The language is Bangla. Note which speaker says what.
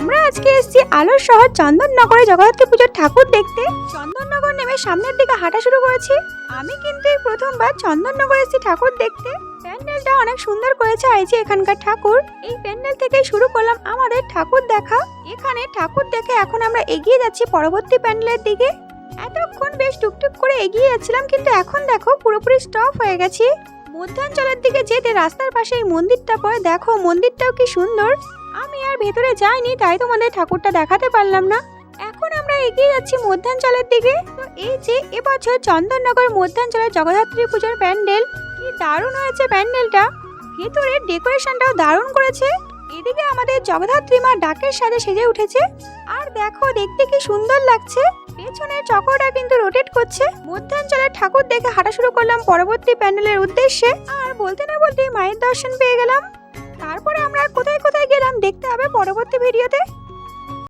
Speaker 1: আমরা আজকে এসেছি আলোর শহর চন্দননগরে জগদ্ধাত্রী পুজোর ঠাকুর দেখতে। চন্দননগর নেমে সামনের দিকে হাঁটা শুরু করেছি। আমি কিন্তু এই প্রথমবার চন্দননগর এসেছি ঠাকুর দেখতে। প্যান্ডেলটা অনেক সুন্দর করেছে এই যে এখানকার ঠাকুর। এই প্যান্ডেল থেকে শুরু করলাম আমাদের ঠাকুর দেখা। এখানে ঠাকুর দেখে এখন আমরা এগিয়ে যাচ্ছি পরবর্তী প্যান্ডেলের দিকে। এতক্ষণ বেশ টুকটুক করে এগিয়ে যাচ্ছিলাম, কিন্তু এখন দেখো পুরোপুরি স্টপ হয়ে গেছি। মধ্যাঞ্চলের দিকে যেতে রাস্তার পাশে এই মন্দিরটা পড়ে, দেখো মন্দিরটাও কি সুন্দর। আমি আর ভেতরে যাইনি, তাই তোমাদের ঠাকুরটা দেখাতে পারলাম না। এখন আমরা এগিয়ে যাচ্ছি মধ্যাঞ্চলের দিকে। তো এই যে এবছর চন্দননগর মধ্যাঞ্চলের জগদ্ধাত্রী পুজোর প্যান্ডেল, কি দারুণ হয়েছে প্যান্ডেলটা। ভেতরে ডেকোরেশনটাও দারুণ করেছে। এদিকে আমাদের জগদ্ধাত্রী মা ডাকের সাথে সেজে উঠেছে। আর দেখো দেখতে কি সুন্দর লাগছে। পেছনের চক্রটা কিন্তু রোটেট করছে। মধ্যাঞ্চলের ঠাকুর দেখে হাঁটা শুরু করলাম পরবর্তী প্যান্ডেলের উদ্দেশ্যে। আর বলতে না বলতেই মায়ের দর্শন পেয়ে গেলাম। তারপরে আমরা কোথায় কোথায় গেলাম দেখতে হবে পরবর্তী ভিডিওতে।